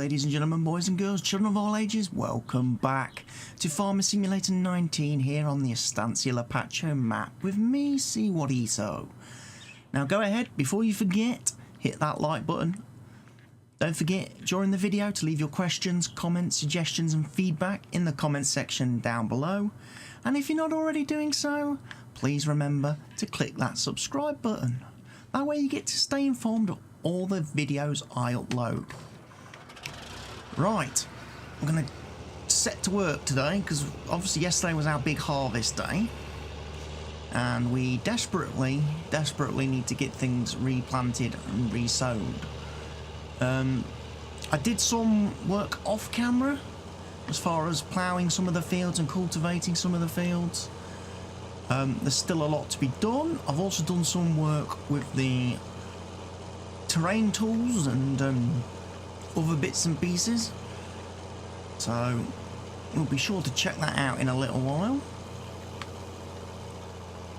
ladies and gentlemen, boys and girls, children of all ages, welcome back to Farmer Simulator 19 here on the Estancia Lapacho map with me, CWATTYESO. Now go ahead, before you forget, hit that like button. Don't forget during the video to leave your questions, comments, suggestions and feedback in the comments section down below. And if you're not already doing so, please remember to click that subscribe button. That way you get to stay informed of all the videos I upload. Right, I'm going to set to work today because obviously yesterday was our big harvest day and we desperately need to get things replanted and re-sowed. I did some work off camera as far as ploughing some of the fields and cultivating some of the fields. There's still a lot to be done. I've also done some work with the terrain tools and other bits and pieces, so we'll be sure to check that out in a little while.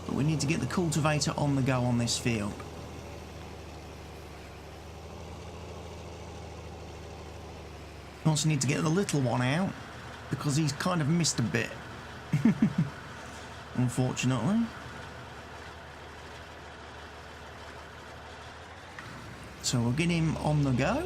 But we need to get the cultivator on the go on this field. We also need to get the little one out because he's kind of missed a bit unfortunately. So we'll get him on the go.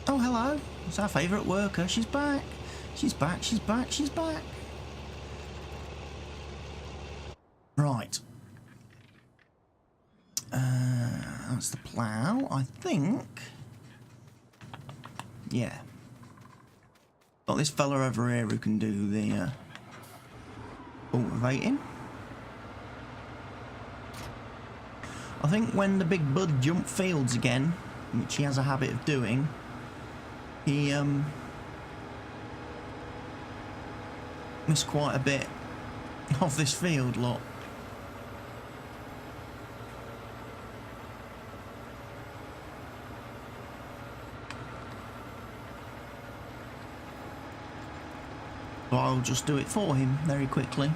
Oh, hello. It's our favourite worker. She's back. She's back. She's back. She's back. Right. That's the plough, I think. Yeah. Got this fella over here who can do the cultivating. I think when the big bud jumped fields again, which he has a habit of doing, he missed quite a bit of this field lot. So I'll just do it for him very quickly.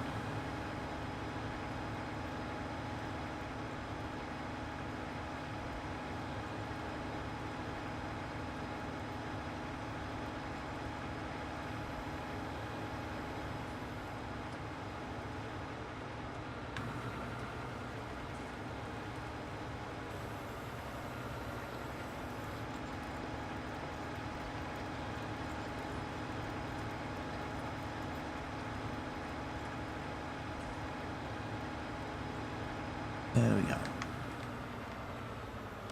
There we go. I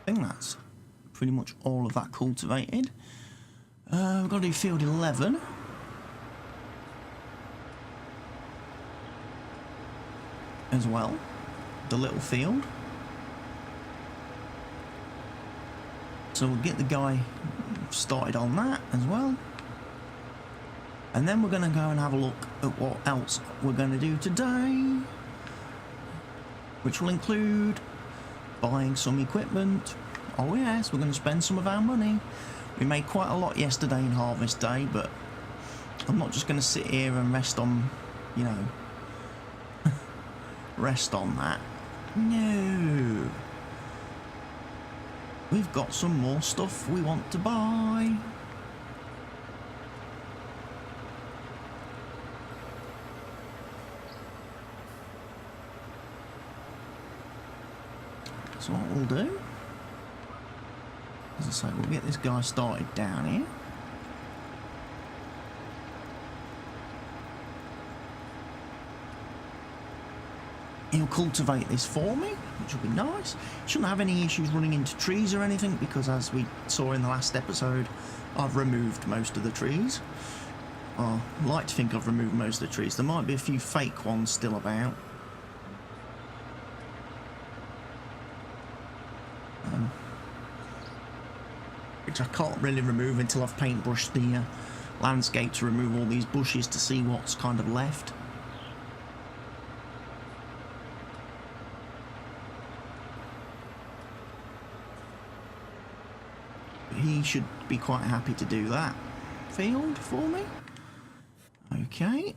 think that's pretty much all of that cultivated. We've got to do field 11. As well. The little field. So we'll get the guy started on that as well. And then we're going to go and have a look at what else we're going to do today, which will include buying some equipment. Oh yes, we're going to spend some of our money. We made quite a lot yesterday in Harvest Day, but I'm not just going to sit here and rest on, you know, rest on that. No. We've got some more stuff we want to buy. So what we'll do, as I say, we'll get this guy started down here. He'll cultivate this for me, which will be nice. Shouldn't have any issues running into trees or anything because, as we saw in the last episode, I've removed most of the trees. I like to think I've removed most of the trees. There might be a few fake ones still about. Which I can't really remove until I've paintbrushed the landscape to remove all these bushes to see what's kind of left. He should be quite happy to do that field for me. Okay.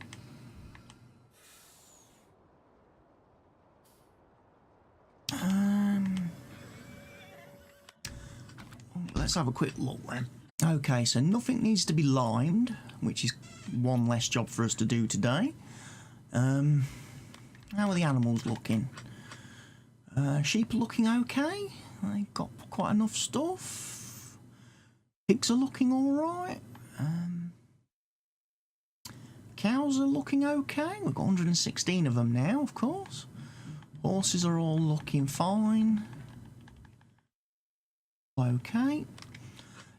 Let's have a quick look then. Okay, so nothing needs to be limed, which is one less job for us to do today. How are the animals looking? Sheep are looking okay. They've got quite enough stuff. Pigs are looking alright. Cows are looking okay. We've got 116 of them now, of course. Horses are all looking fine. Okay.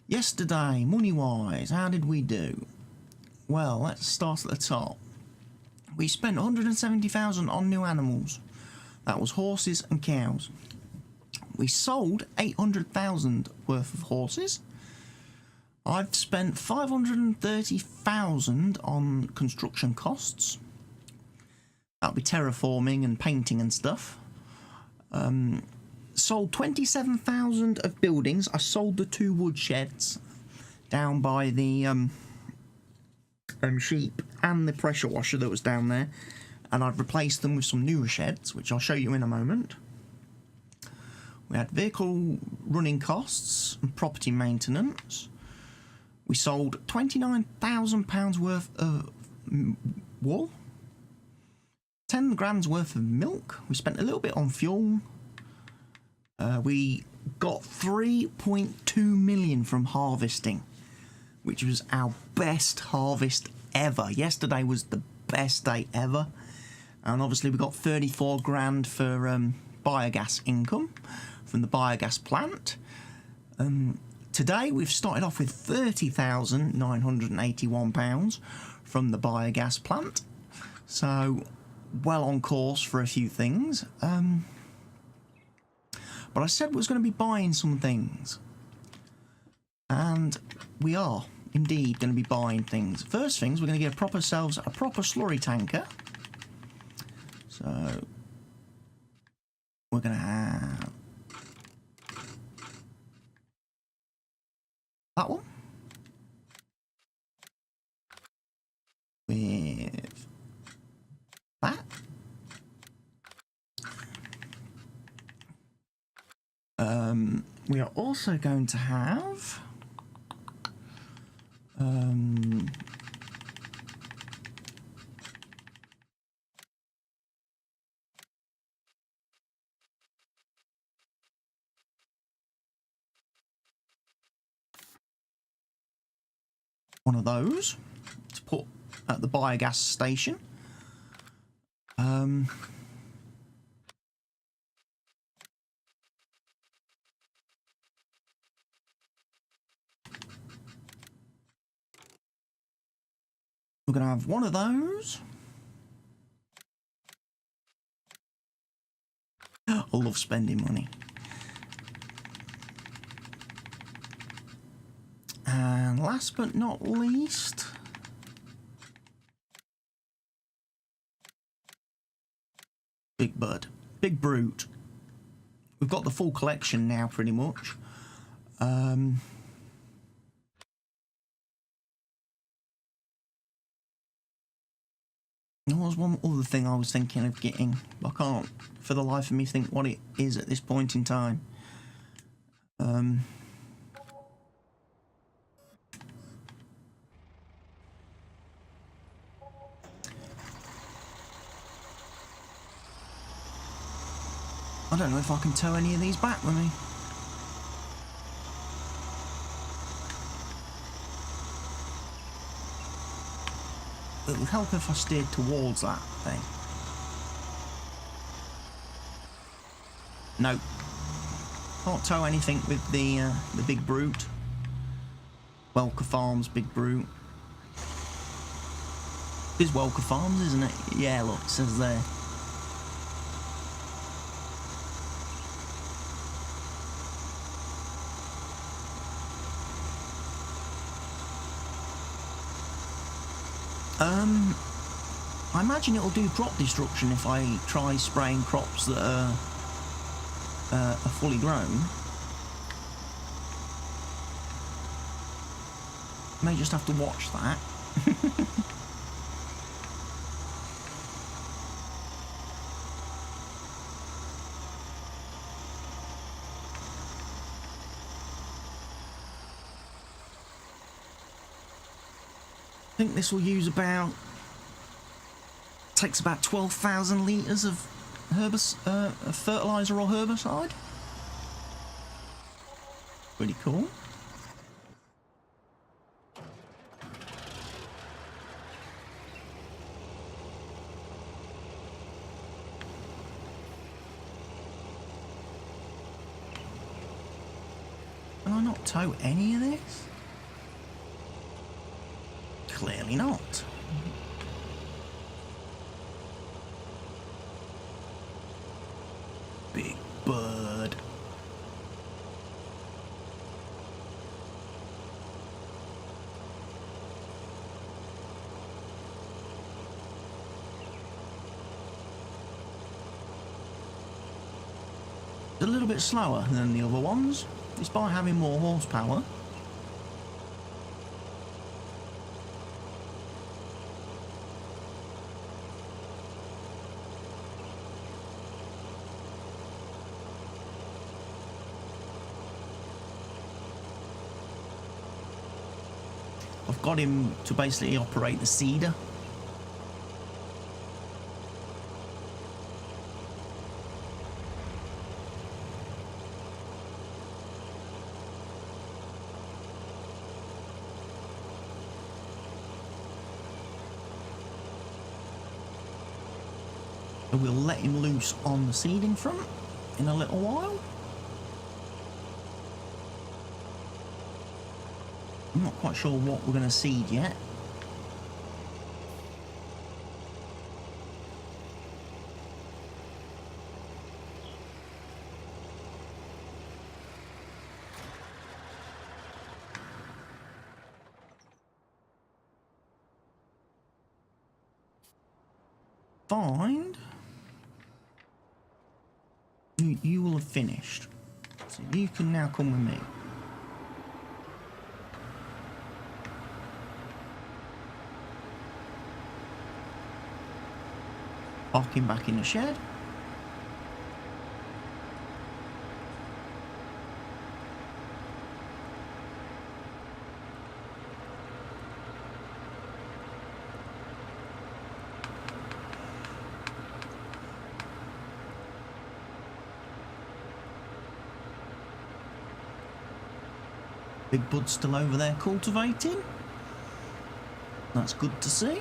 Yesterday, money-wise, how did we do? Well, let's start at the top. We spent 170,000 on new animals. That was horses and cows. We sold 800,000 worth of horses. I've spent 530,000 on construction costs. That'll be terraforming and painting and stuff. Sold 27,000 of buildings. I sold the 2 wood sheds down by the sheep and the pressure washer that was down there, and I've replaced them with some newer sheds, which I'll show you in a moment. We had vehicle running costs and property maintenance. We sold £29,000 worth of wool, 10 grand's worth of milk. We spent a little bit on fuel. We got 3.2 million from harvesting, which was our best harvest ever. Yesterday was the best day ever. And obviously we got 34 grand for biogas income from the biogas plant. Today we've started off with £30,981 from the biogas plant. So well on course for a few things. But I said we was going to be buying some things. And we are indeed going to be buying things. First things, we're going to get ourselves a proper slurry tanker. So we're going to have that one with that. We are also going to have one of those to put at the biogas station. We're going to have one of those. I love spending money. And last but not least, Big Bud, Big Brute. We've got the full collection now, pretty much. There was one other thing I was thinking of getting, but I can't for the life of me think what it is at this point in time. I don't know if I can tow any of these back with me. It would help if I steered towards that thing. No. Can't tow anything with the Big Brute. Welker Farms Big Brute. It is Welker Farms, isn't it? Yeah, look, it says there. I imagine it'll do crop destruction if I try spraying crops that are fully grown. May just have to watch that. think this will use about, takes about 12,000 litres of fertiliser or herbicide. Pretty cool. Can I not tow any of this? Clearly not. Big bird. A little bit slower than the other ones, despite having more horsepower. I've got him to basically operate the seeder. And we'll let him loose on the seeding front in a little while. I'm not quite sure what we're going to seed yet. Find. You will have finished. So you can now come with me. Park him back in the shed. Big Bud's still over there cultivating. That's good to see.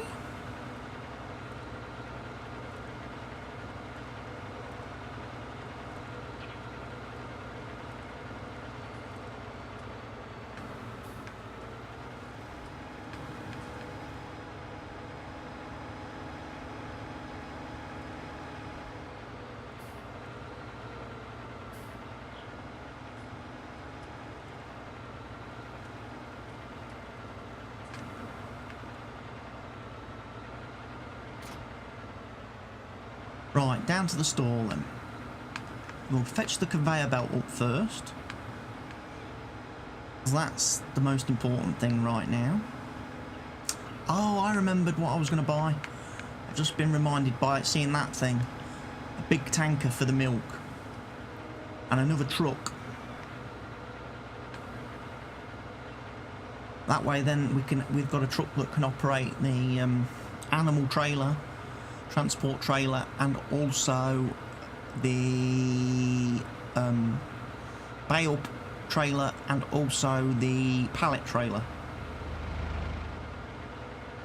Right, down to the stall then. We'll fetch the conveyor belt up first. That's the most important thing right now. Oh, I remembered what I was going to buy. I've just been reminded by seeing that thing. A big tanker for the milk. And another truck. That way then we've got a truck that can operate the animal trailer, transport trailer, and also the bale trailer, and also the pallet trailer.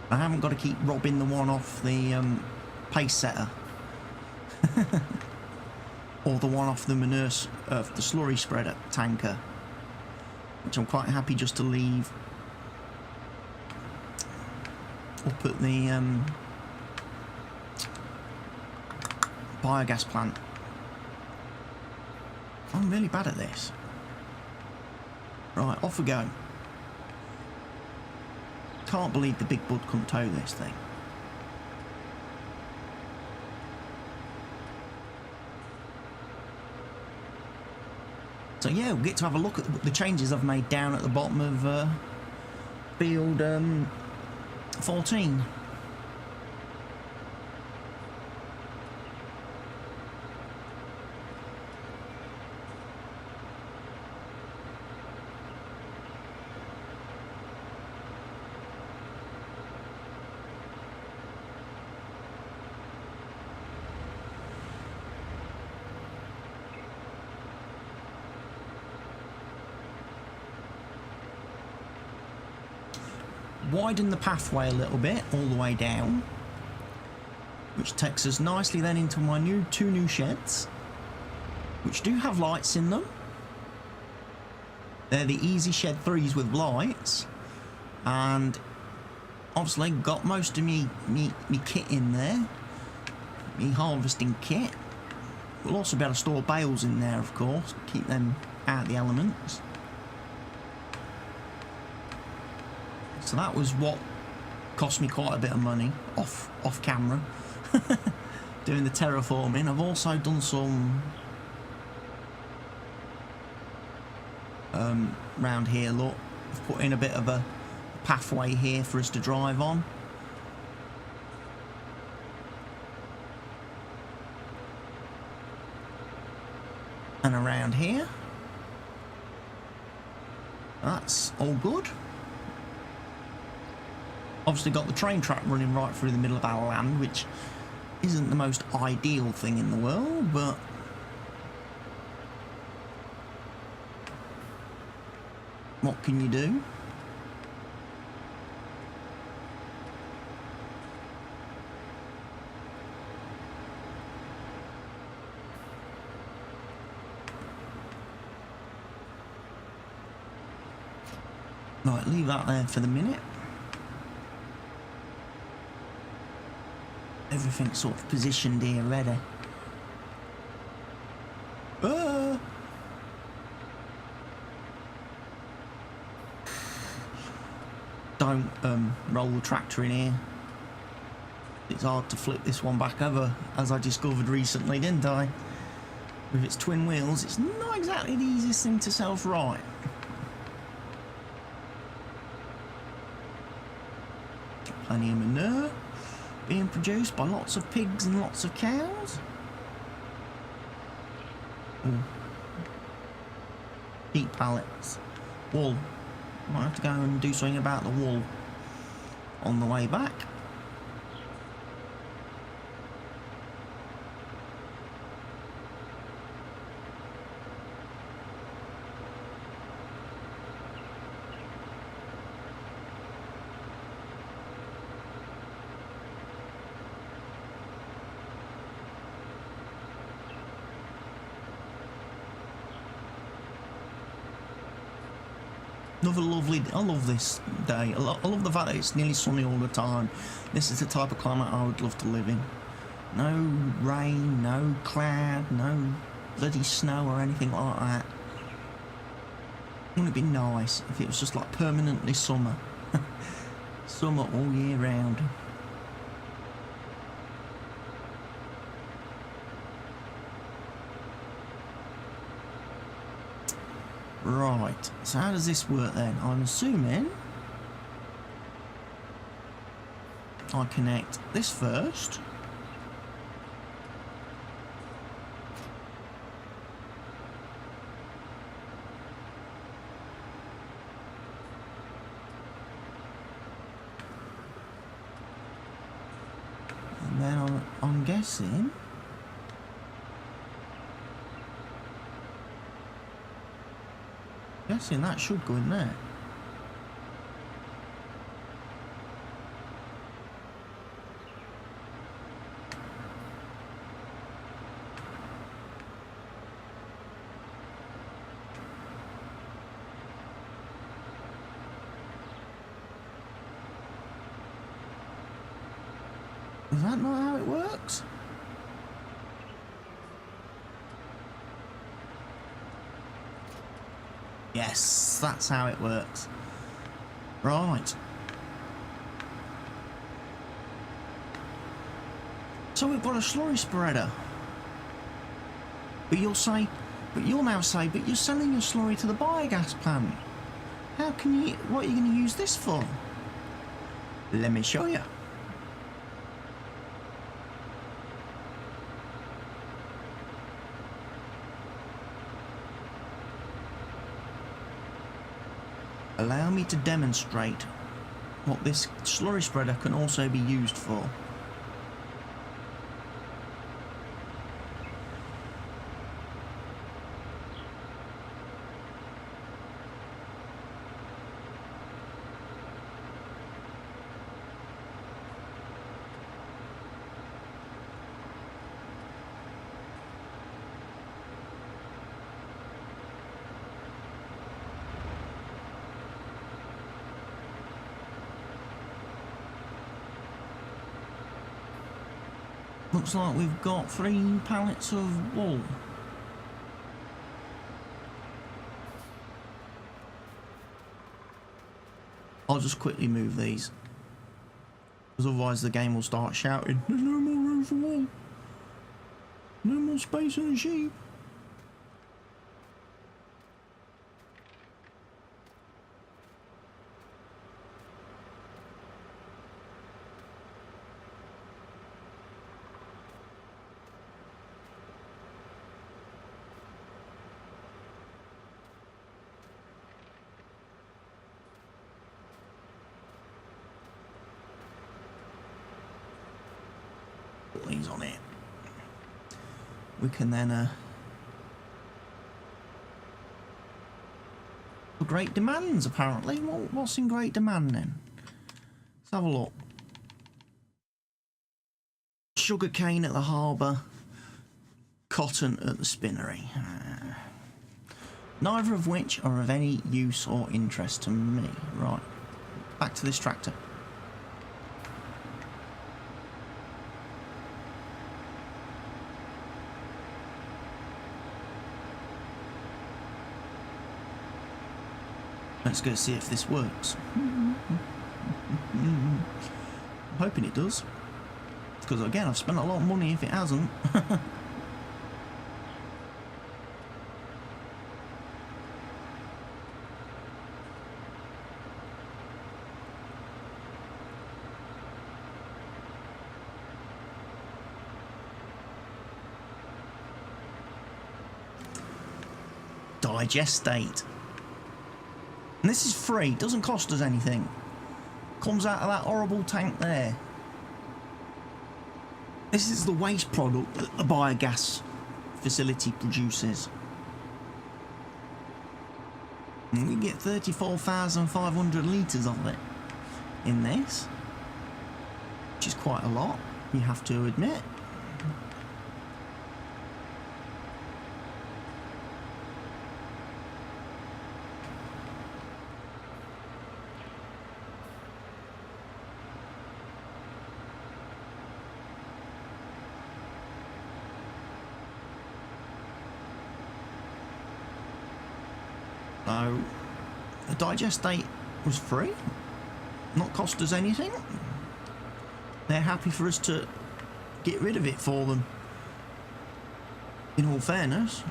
I haven't got to keep robbing the one off the pace setter or the one off the manure, the slurry spreader tanker, which I'm quite happy just to leave up at the biogas plant. I'm really bad at this. Right, off we go. Can't believe the Big Bud couldn't tow this thing. So yeah, we'll get to have a look at the changes I've made down at the bottom of field 14. widen the pathway a little bit all the way down, which takes us nicely then into my two new sheds, which do have lights in them. They're the Easy Shed 3s with lights, and obviously got most of me kit in there, me harvesting kit. We'll also be able to store bales in there, of course, keep them out of the elements. So that was what cost me quite a bit of money off camera, doing the terraforming. I've also done some round here. Look, I've put in a bit of a pathway here for us to drive on. And around here. That's all good. Obviously got the train track running right through the middle of our land, which isn't the most ideal thing in the world, but what can you do? Right, leave that there for the minute. Everything's sort of positioned here, ready. Don't roll the tractor in here. It's hard to flip this one back over, as I discovered recently, didn't I? With its twin wheels, it's not exactly the easiest thing to self-right. Plenty of manure being produced by lots of pigs and lots of cows. Heat pallets. Wool. Might have to go and do something about the wool on the way back. Another lovely, I love this day. I love the fact that it's nearly sunny all the time. This is the type of climate I would love to live in. No rain, no cloud, no bloody snow or anything like that. Wouldn't it be nice if it was just like permanently summer? Summer all year round. Right, so how does this work then? I'm assuming I connect this first. And then I'm guessing that should go in there. Is that not how it works? Yes, that's how it works. Right. So we've got a slurry spreader. But you'll now say, but you're selling your slurry to the biogas plant. How can you, what are you going to use this for? Let me show you. Allow me to demonstrate what this slurry spreader can also be used for. Looks like we've got 3 pallets of wool. I'll just quickly move these, because otherwise the game will start shouting, "There's no more room for wool. No more space on the sheep." Put these on it. We can then for great demands apparently. What's in great demand then? Let's have a look. Sugar cane at the harbour, cotton at the spinnery. Neither of which are of any use or interest to me. Right, back to this tractor. Let's go see if this works. I'm hoping it does, because again I've spent a lot of money if it hasn't. Digestate. And this is free, doesn't cost us anything. Comes out of that horrible tank there. This is the waste product that the biogas facility produces. And we get 34,500 litres of it in this, which is quite a lot, you have to admit. So, the Digestate was free, not cost us anything. They're happy for us to get rid of it for them, in all fairness.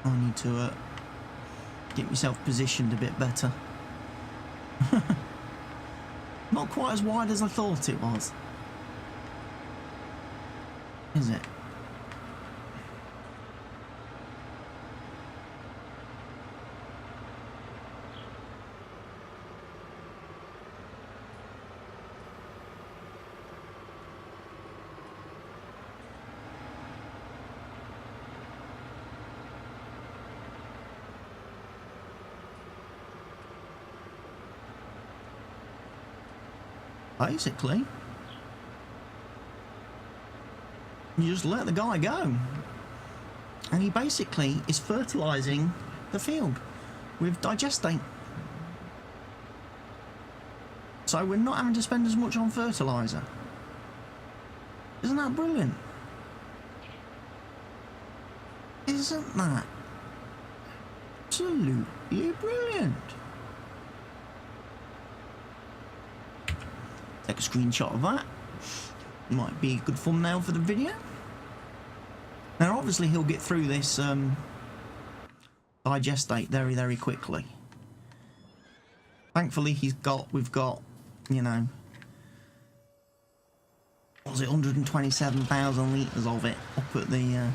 I need to get myself positioned a bit better. Not quite as wide as I thought it was, is it? Basically, you just let the guy go, and he basically is fertilising the field with Digestate. So we're not having to spend as much on fertiliser. Isn't that brilliant? Isn't that absolutely brilliant? Take a screenshot of that. Might be a good thumbnail for the video. Now obviously he'll get through this Digestate very, very quickly. Thankfully we've got, you know, what was it, 127,000 litres of it up at the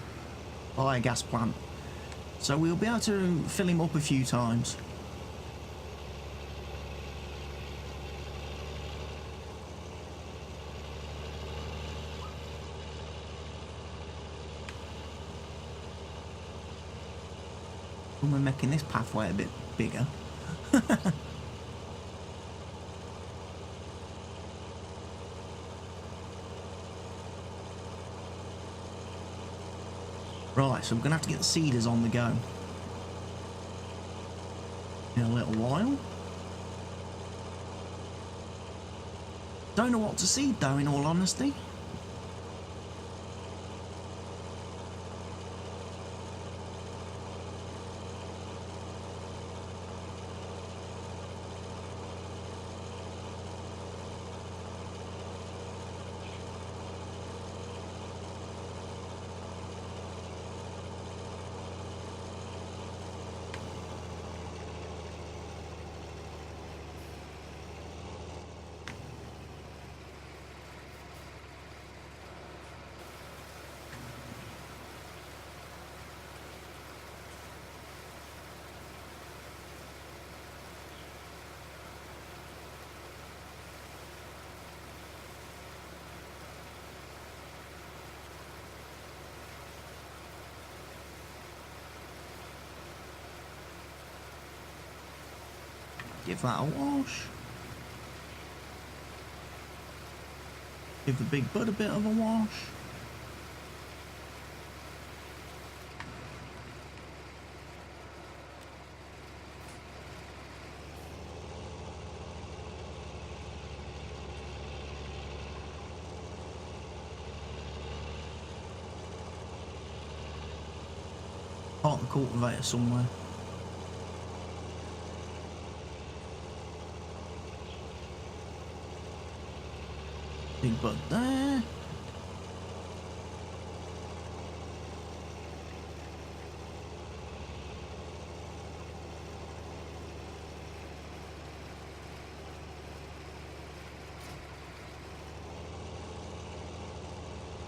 biogas plant. So we'll be able to fill him up a few times. We're making this pathway a bit bigger. Right, so we're going to have to get the Cedars on the go in a little while. Don't know what to seed though, in all honesty. Give that a wash. Give the big bud a bit of a wash. Park the cultivator somewhere. Big bud there.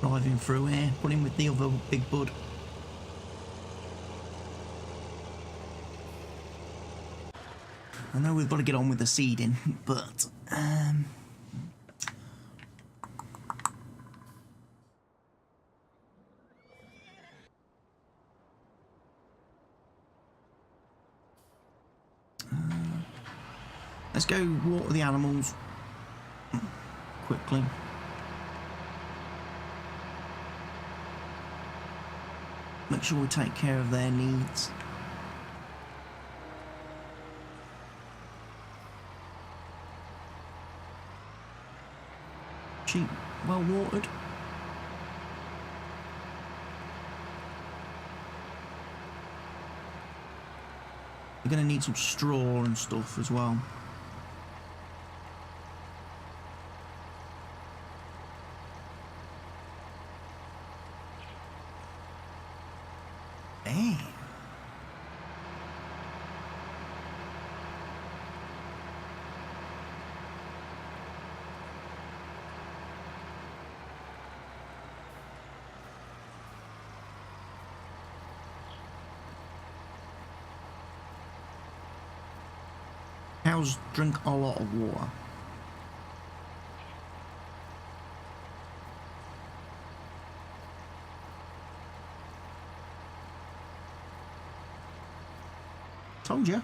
Driving through here, put him with the other big bud. I know we've got to get on with the seeding, but let's go water the animals quickly. Make sure we take care of their needs. Sheep well watered. We're going to need some straw and stuff as well. Damn. Cows drink a lot of water. Told you.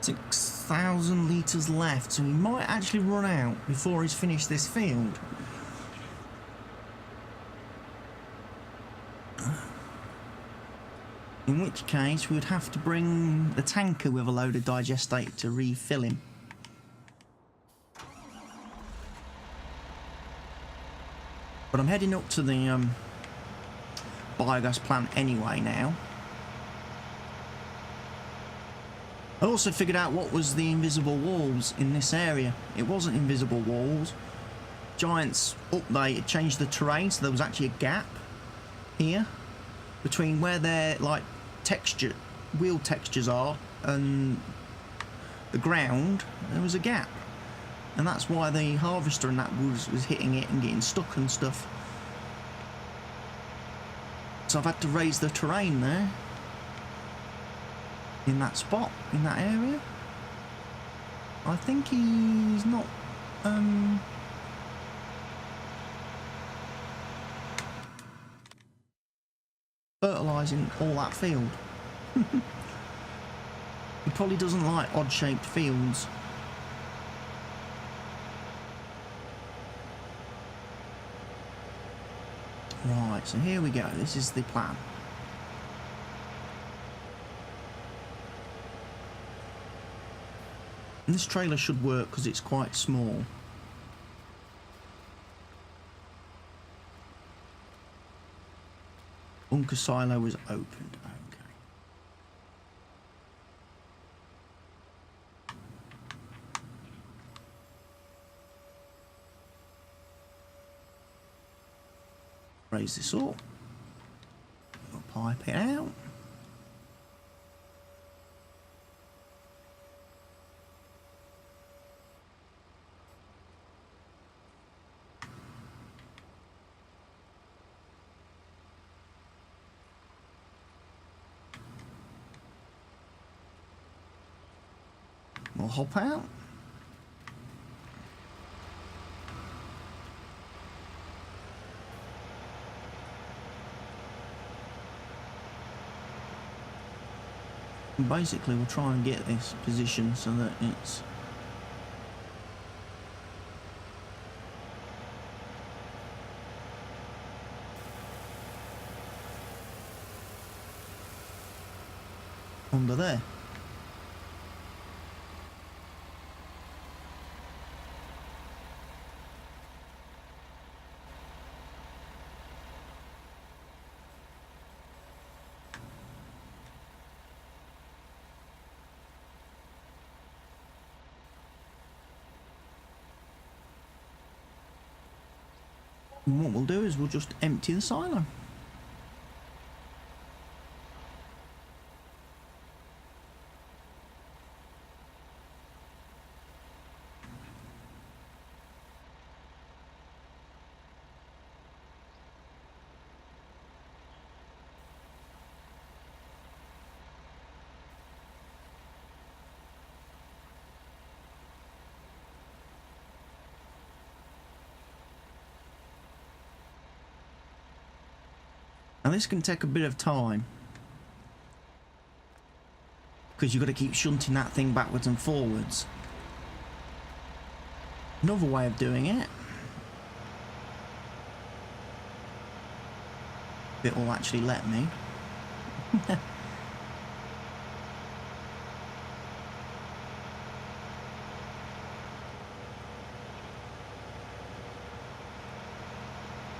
$6,000 litres left, so he might actually run out before he's finished this field. In which case we would have to bring the tanker with a load of Digestate to refill him. But I'm heading up to the biogas plant anyway now. I also figured out what was the invisible walls in this area. It wasn't invisible walls. Giants update, it changed the terrain, so there was actually a gap here between where their like texture, wheel textures are and the ground. There was a gap. and that's why the harvester and that was hitting it and getting stuck and stuff. So I've had to raise the terrain there in that spot, in that area. I think he's not fertilising all that field. He probably doesn't like odd-shaped fields. Right, so here we go. This is the plan. And this trailer should work because it's quite small. Bunker silo was opened. Okay. Raise this up. We'll pipe it out. We'll hop out. And basically we'll try and get this position so that it's under there. And what we'll do is we'll just empty the silo. Now this can take a bit of time because you've got to keep shunting that thing backwards and forwards. Another way of doing it, it will actually let me.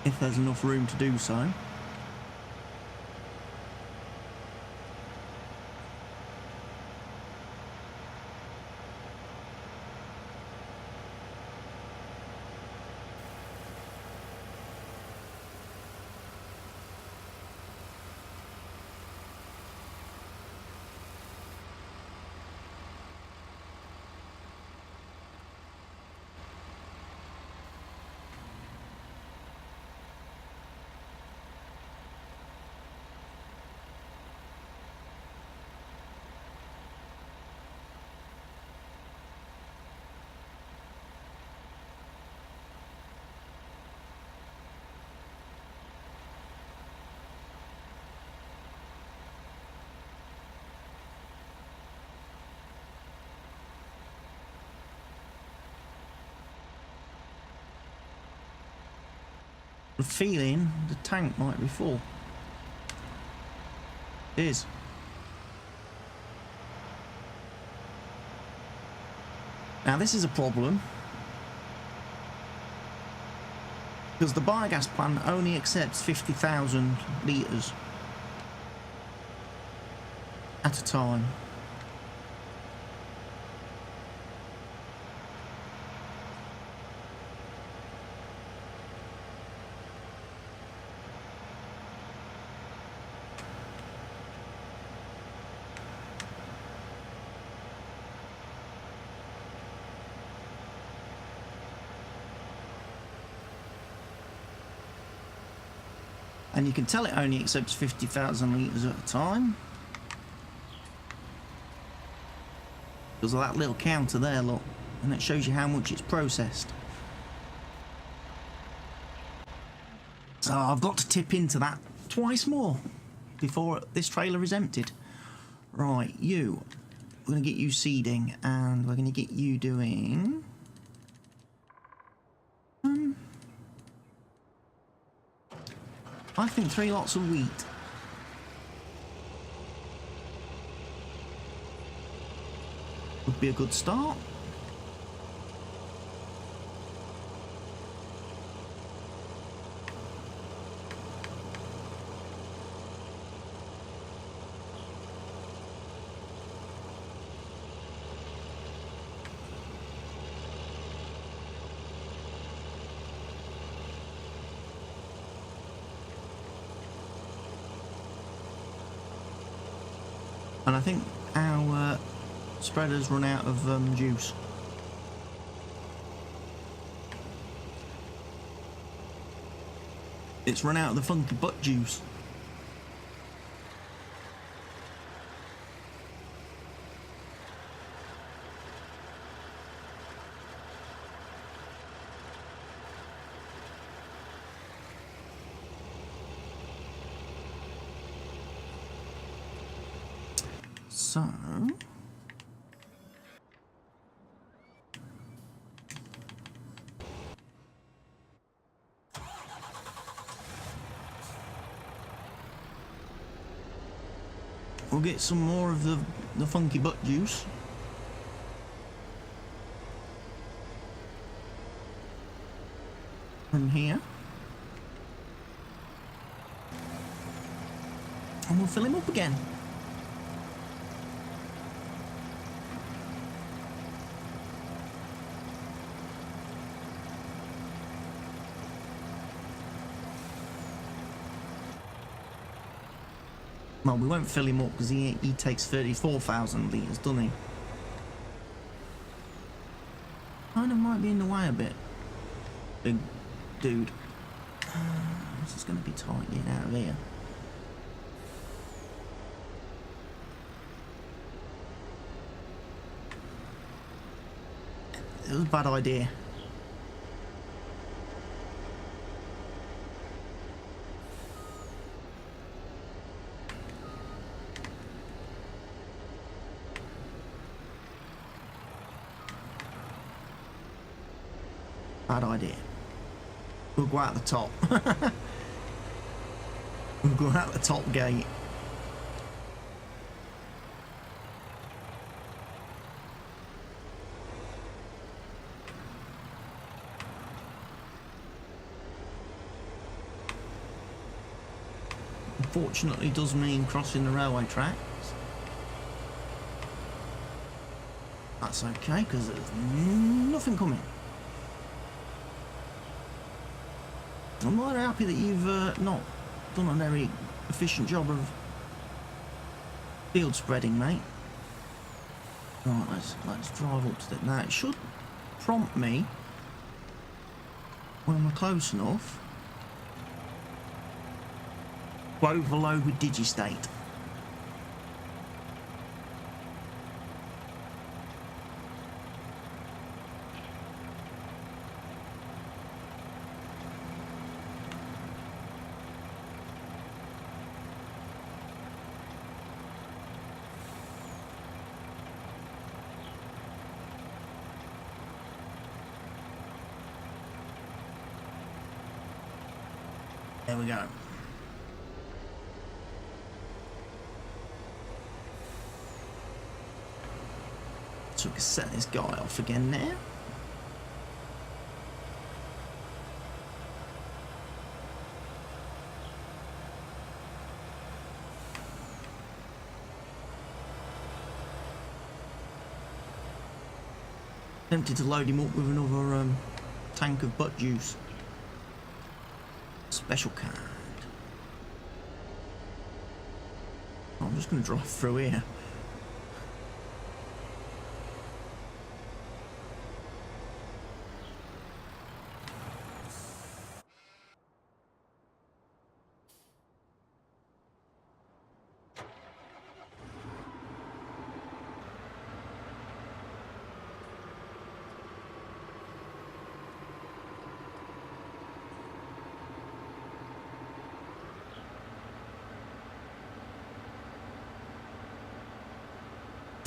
If there's enough room to do so. The feeling the tank might be full. It is. Now this is a problem because the biogas plant only accepts 50,000 litres at a time. And you can tell it only accepts 50,000 litres at a time. Because of that little counter there, look. And it shows you how much it's processed. So I've got to tip into that twice more before this trailer is emptied. Right, you. We're going to get you seeding, and we're going to get you doing... I think 3 lots of wheat. Would be a good start. And I think our spreader's run out of juice. It's run out of the funky butt juice. So we'll get some more of the funky butt juice. From here. And we'll fill him up again. Well, we won't fill him up because he takes 34,000 litres, doesn't he? Kind of might be in the way a bit. Big dude. This is going to be tight getting out of here. It was a bad idea. Bad idea. We'll go out the top. We'll go out the top gate. Unfortunately, does mean crossing the railway tracks. That's okay, because there's nothing coming. I'm not very happy that you've not done a very efficient job of field spreading, mate. Right, let's drive up to that. Now it should prompt me when we're close enough to overload with Digestate. There we go. So we can set this guy off again now. Tempted to load him up with another tank of butt juice. Special kind. I'm just going to drive through here.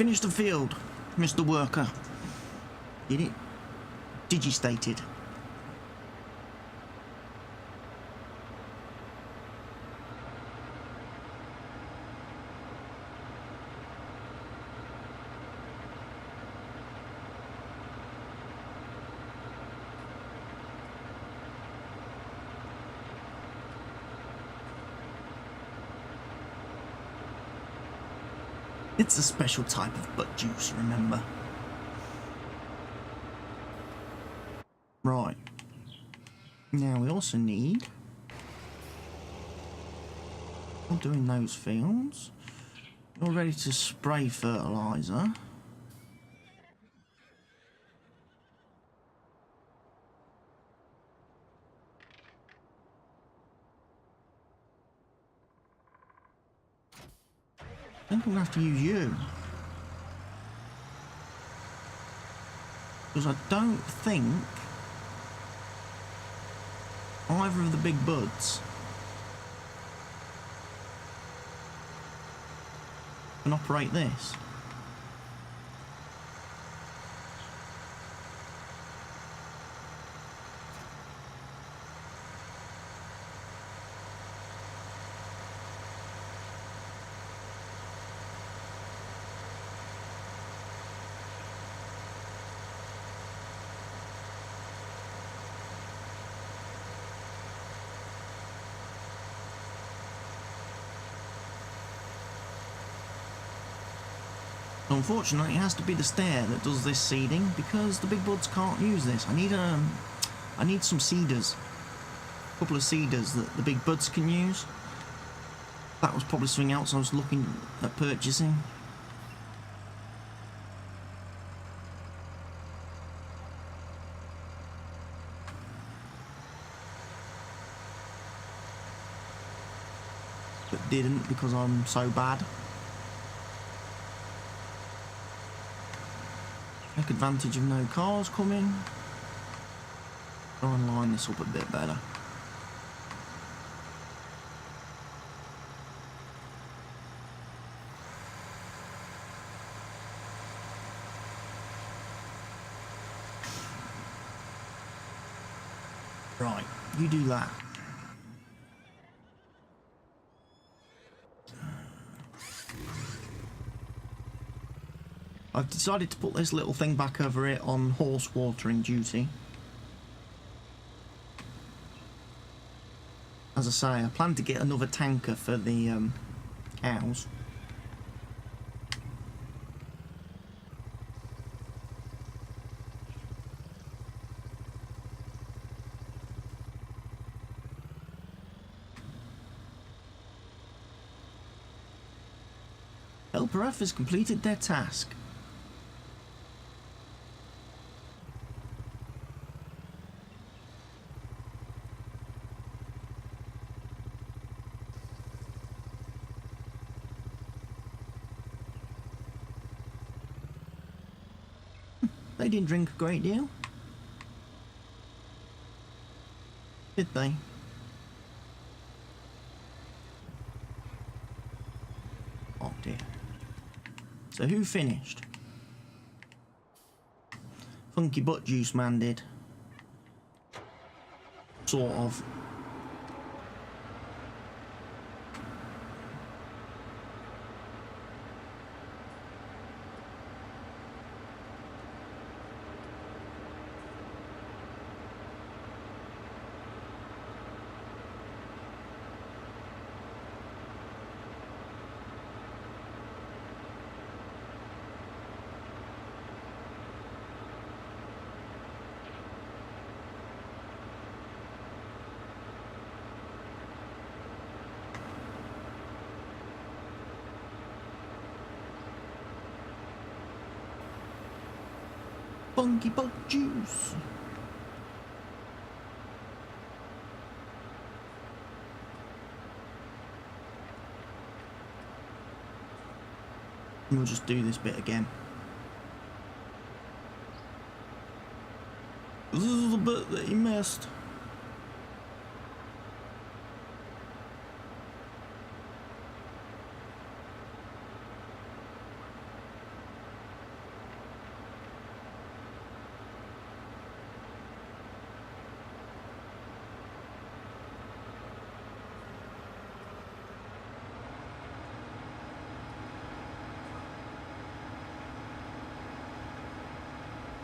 Finish the field, Mr. Worker. Did it? Digestated. It's a special type of butt juice, remember? Right. Now we also need... We're doing those fields. You're ready to spray fertiliser. I think I'm going to have to use you. Because I don't think either of the big buds can operate this. Unfortunately, it has to be the stair that does this seeding because the big buds can't use this. I need some cedars, a couple of cedars that the big buds can use. That was probably something else I was looking at purchasing. But didn't because I'm so bad. Take advantage of no cars coming. Try and line this up a bit better. Right, you do that. I've decided to put this little thing back over it on horse watering duty. As I say, I plan to get another tanker for the cows. Helper F has completed their task. They didn't drink a great deal, did they? Oh dear. So who finished? Funky Butt Juice Man did. Sort of. Funky Butt Juice. We'll just do this bit again. This is the bit that he missed.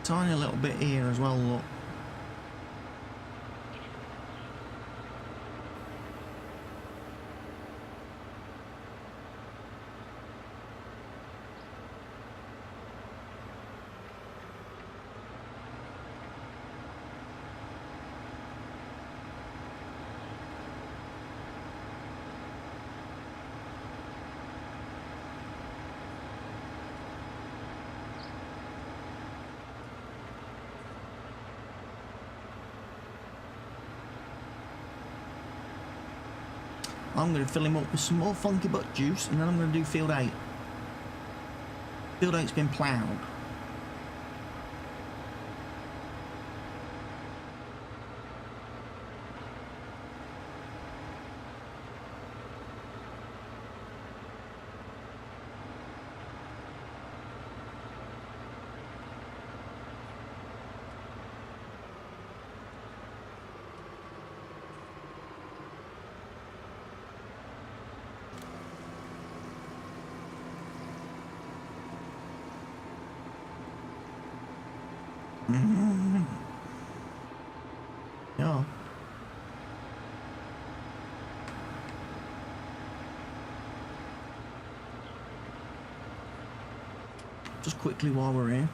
tiny little bit here as well, look. I'm going to fill him up with some more funky butt juice, and then I'm going to do field 8. Field 8's been ploughed. Yeah. Just quickly while we're here.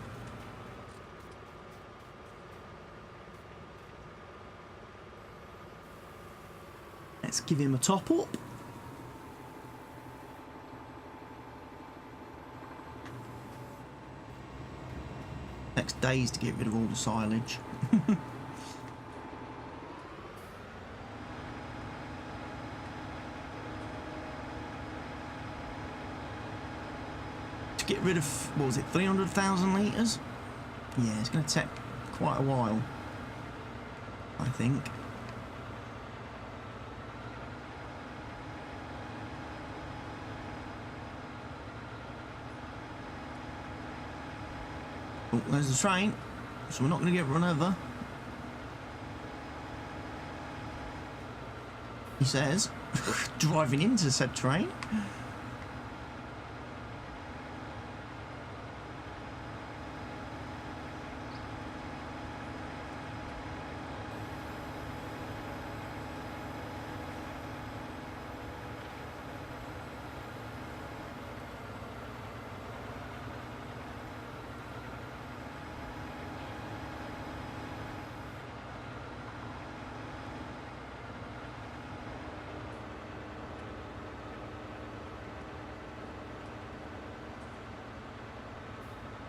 Let's give him a top up. Next days to get rid of all the silage. To get rid of, what was it, 300,000 litres? Yeah, it's going to take quite a while, I think. Oh, there's the train, so we're not going to get run over. He says, driving into said train.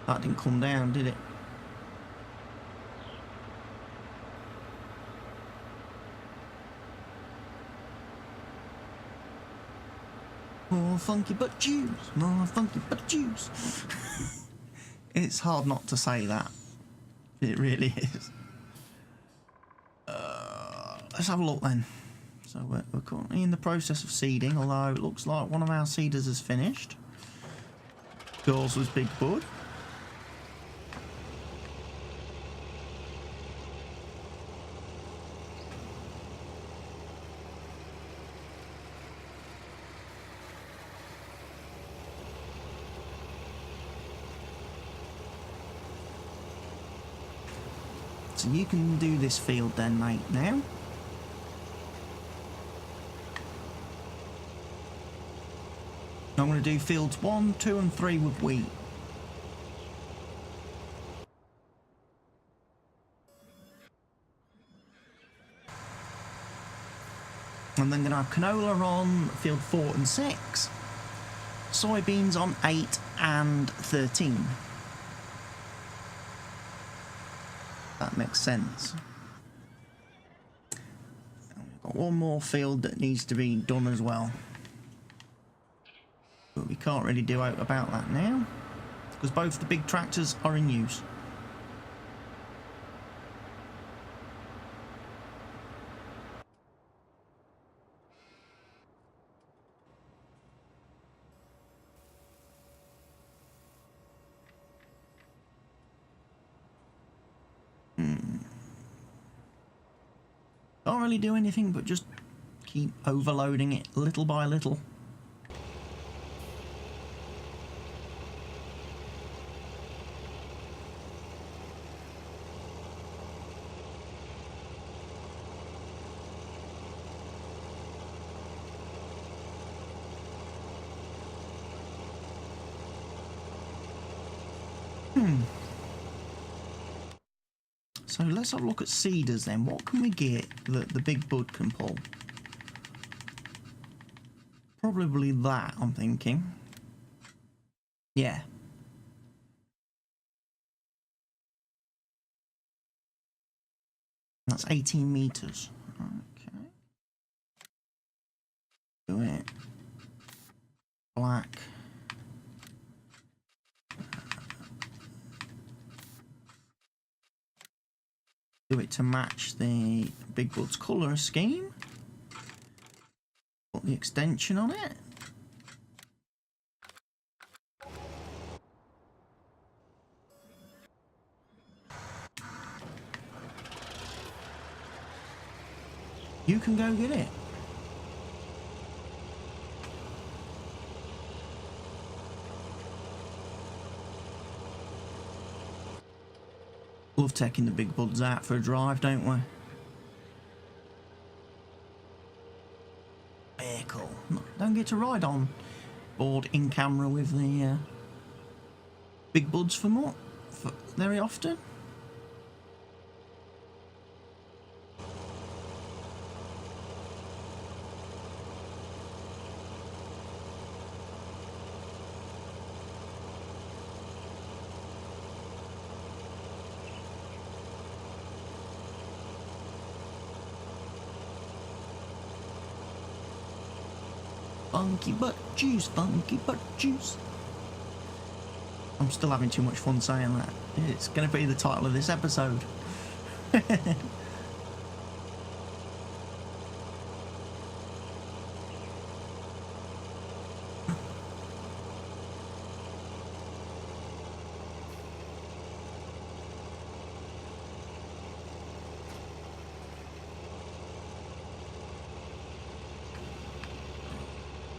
That didn't come down, did it? More funky butt juice, more funky butt juice. It's hard not to say that. It really is. Let's have a look then. So we're currently in the process of seeding, although it looks like one of our seeders has finished. Yours was Big Bud. So you can do this field then, mate, now. I'm going to do fields 1, 2 and 3 with wheat. And then going to have canola on field 4 and 6. Soybeans on 8 and 13. That makes sense. We've got one more field that needs to be done as well. But we can't really do out about that now, because both the big tractors are in use. Can't really do anything but just keep overloading it little by little. So let's have a look at Cedars then. What can we get that the big bud can pull? Probably that, I'm thinking. Yeah. That's 18 meters. Okay. Do it. Black. Do it to match the big bud's colour scheme. Put the extension on it. You can go get it. Love taking the big buds out for a drive, don't we? Very cool. Don't get to ride on board in camera with the big buds for very often. Funky butt juice, funky butt juice. I'm still having too much fun saying that. It's going to be the title of this episode.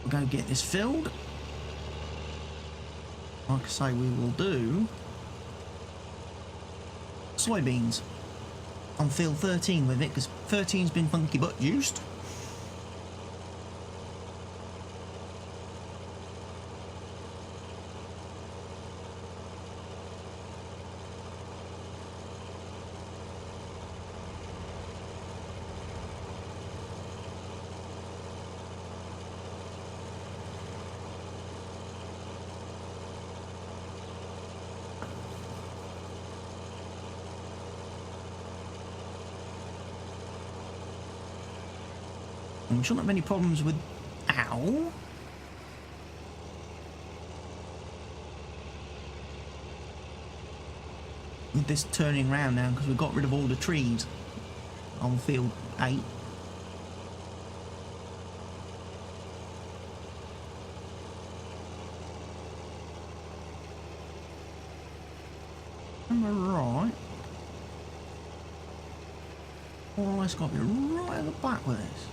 We'll go get this filled. Like I say, we will do soybeans on field 13 with it, because 13's been funky butt juiced. We shouldn't have any problems with... Ow! With this turning round now, because we've got rid of all the trees on field 8. Am I right? More or less got to be right at the back with this.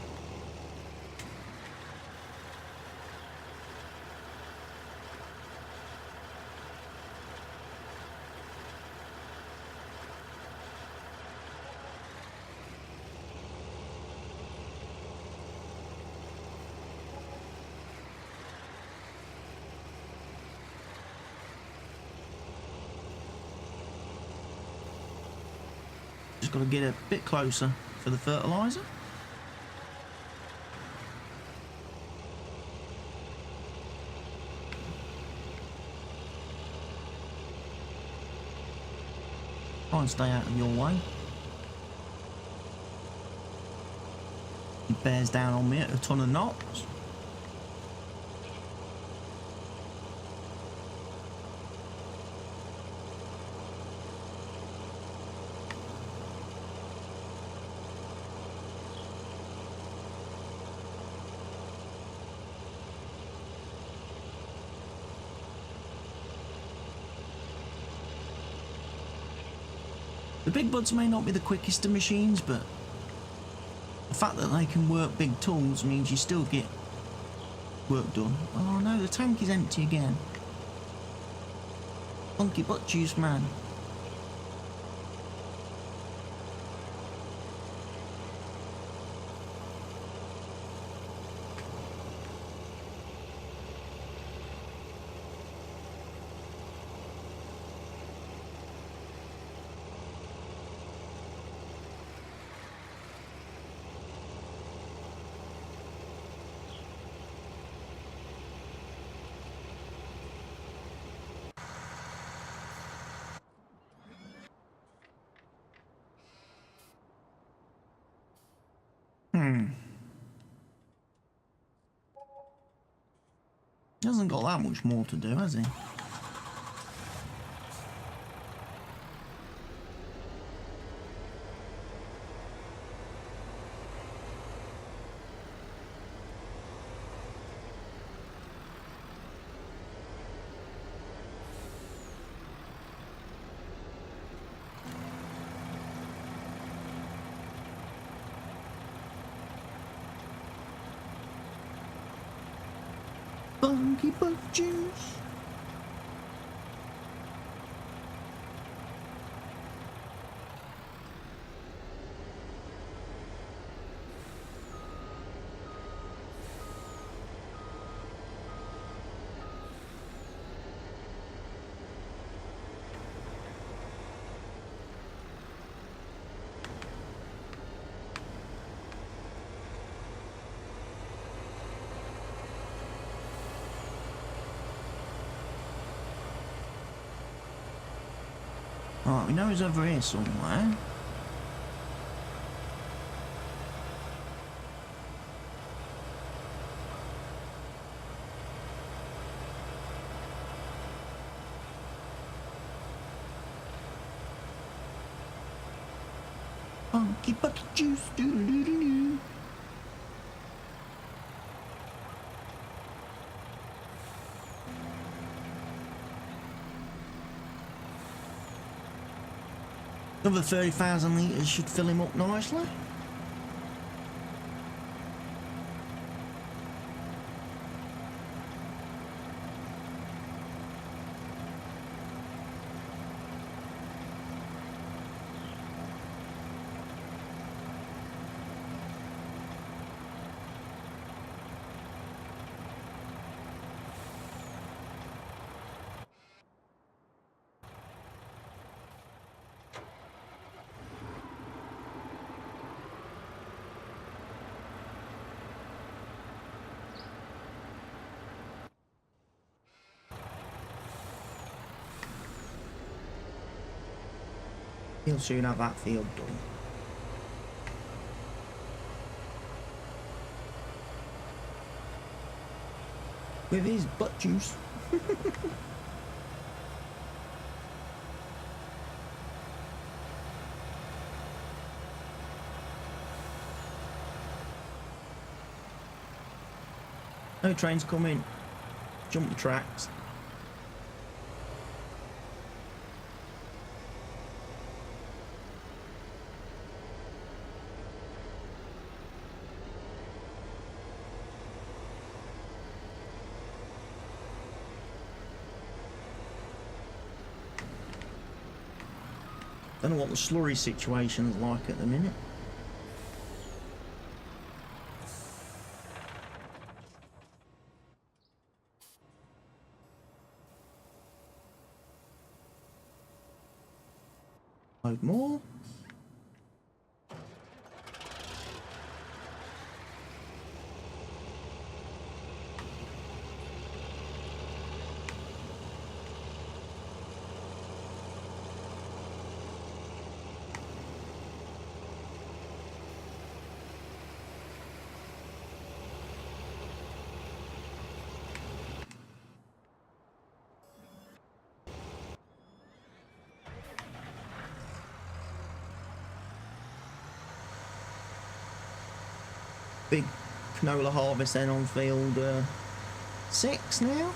Just got to get a bit closer for the fertiliser. Try and stay out of your way. He bears down on me at a ton of knots. The big buds may not be the quickest of machines, but the fact that they can work big tools means you still get work done. Oh no, the tank is empty again. Funky butt juice, man. He hasn't got that much more to do, has he? Funky butt juice. Right, we know he's over here somewhere. Funky bucket juice, doo doo doo doo doo. Another 30,000 litres should fill him up nicely. He'll soon have that field done. With his butt juice. No trains coming. Jump the tracks. Don't know what the slurry situation's like at the minute. Load more. Big canola harvest then on field 6 now.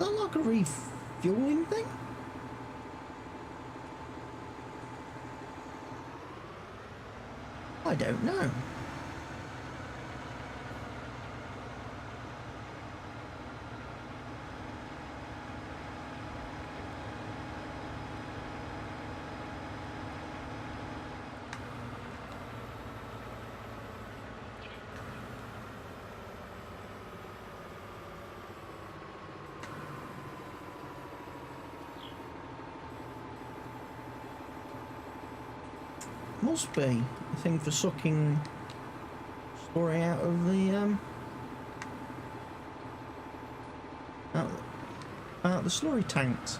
that like a refueling thing? I don't know. Must be a thing for sucking slurry out of the out the slurry tanks.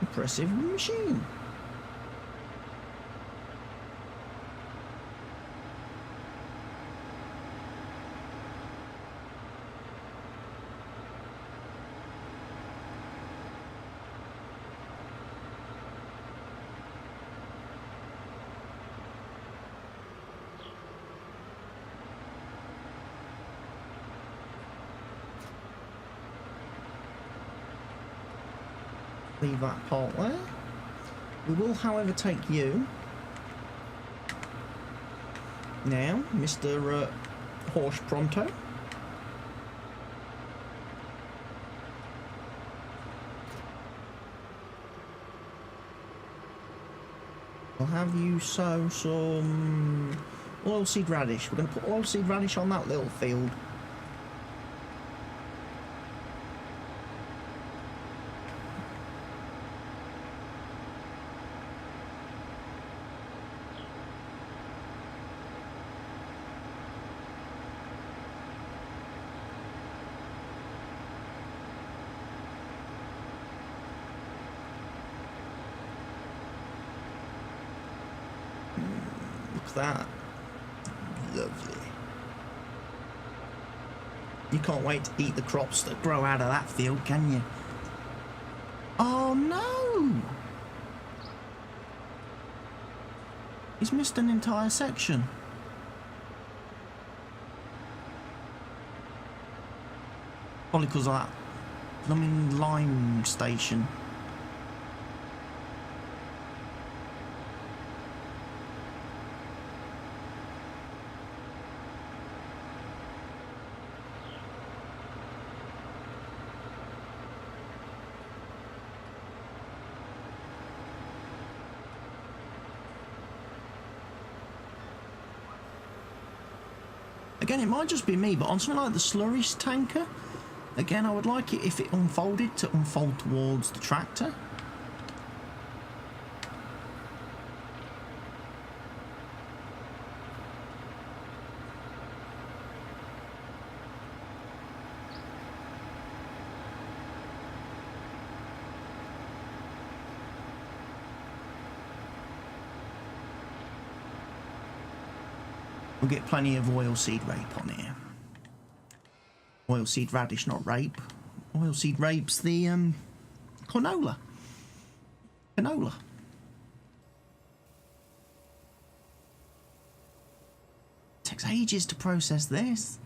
Impressive machine. Leave that part there. We will, however, take you now, Mr. Horse Pronto. I'll have you sow some oilseed radish. We're going to put oilseed radish on that little field. That lovely. You can't wait to eat the crops that grow out of that field, can you? Oh no! He's missed an entire section. Probably because of that blooming lime station. Again, it might just be me, but on something like the slurry tanker, again, I would like it if it unfolded to unfold towards the tractor. We'll get plenty of oilseed rape on here. Oilseed radish, not rape. Oilseed rape's the canola. Canola. Takes ages to process this.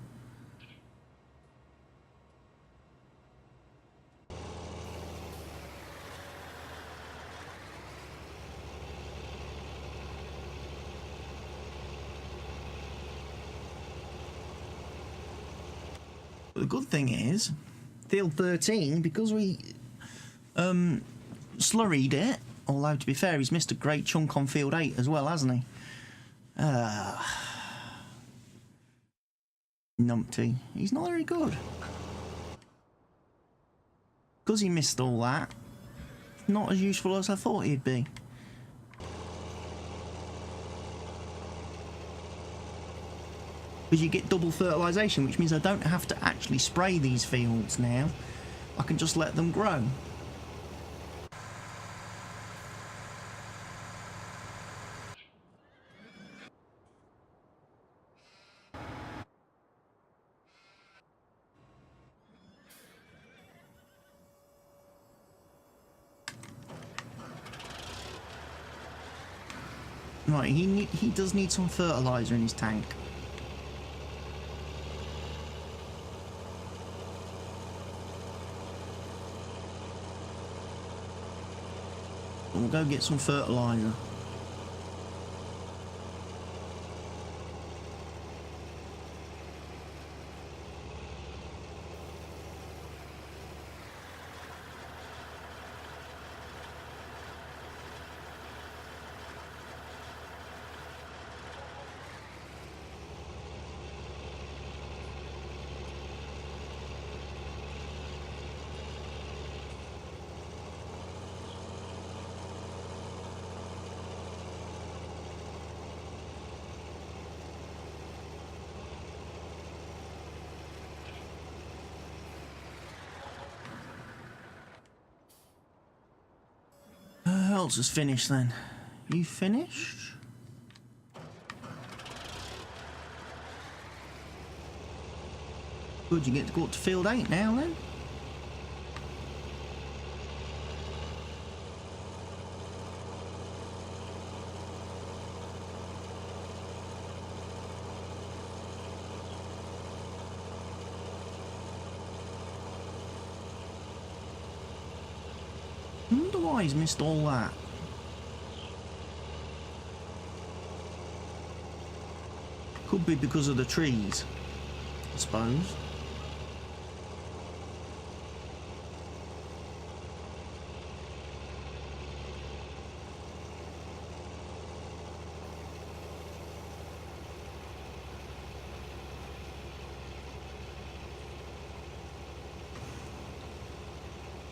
But the good thing is, field 13, because we slurried it, although to be fair, he's missed a great chunk on field 8 as well, hasn't he? Numpty. He's not very good. Because he missed all that, not as useful as I thought he'd be. Because you get double fertilisation, which means I don't have to actually spray these fields now. I can just let them grow. Right, he does need some fertiliser in his tank. and we'll go get some fertiliser. Who else has finished then? You finished? Good, you get to go up to field 8 now then. I wonder why he's missed all that. Could be because of the trees, I suppose.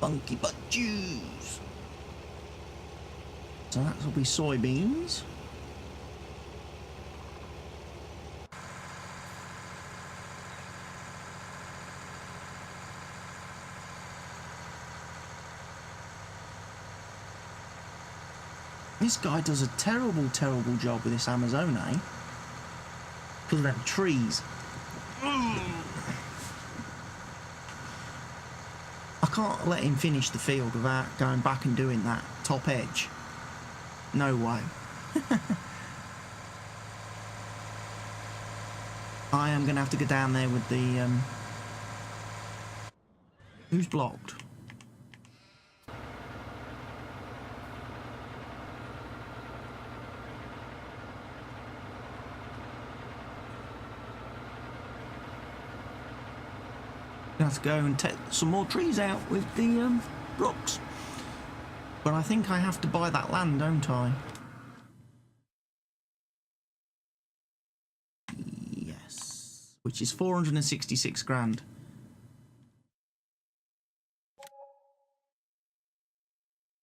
Funky butt juice. So that'll be soybeans. This guy does a terrible, terrible job with this Amazon, eh? Because of them trees. I can't let him finish the field without going back and doing that top edge. No way. I am going to have to go down there with the... Who's blocked? I have to go and take some more trees out with the rocks. But I think I have to buy that land, don't I? Yes. Which is 466 grand.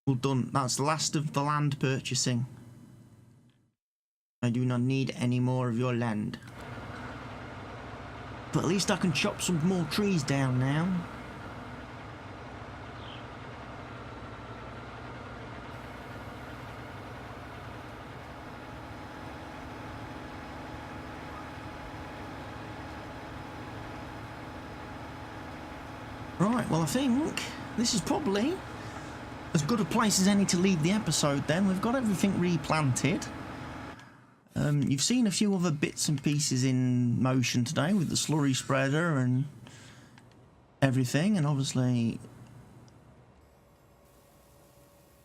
Well done. That's the last of the land purchasing. I do not need any more of your land. But at least I can chop some more trees down now. Right, well I think this is probably as good a place as any to leave the episode then. We've got everything replanted. You've seen a few other bits and pieces in motion today with the slurry spreader and everything, and obviously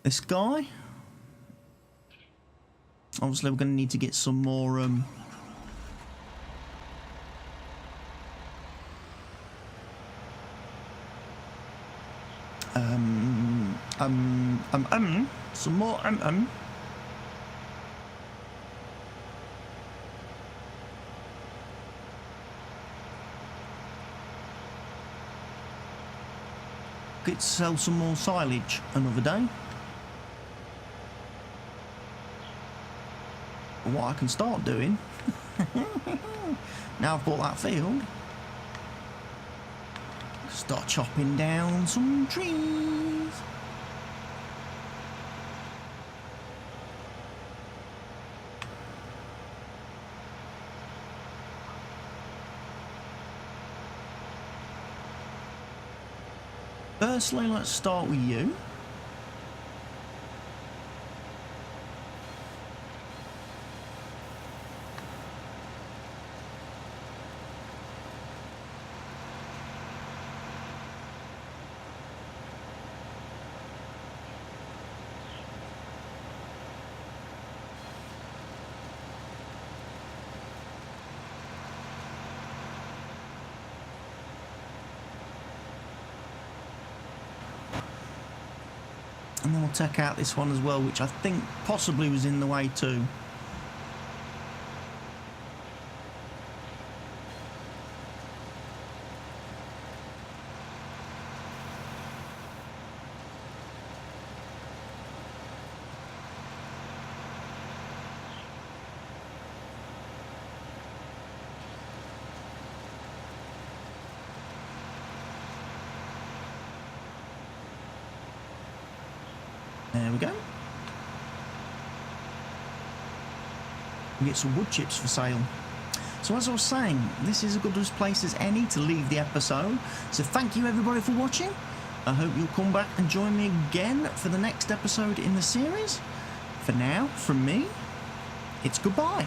this guy. Obviously we're going to need to get some more some more get to sell some more silage another day. But what I can start doing now I've bought that field, start chopping down some trees. Firstly, let's start with you. And then we'll take out this one as well, which I think possibly was in the way too. There we go. We get some wood chips for sale. So as I was saying, this is as good a place as any to leave the episode. So thank you everybody for watching. I hope you'll come back and join me again for the next episode in the series. For now, from me, it's goodbye.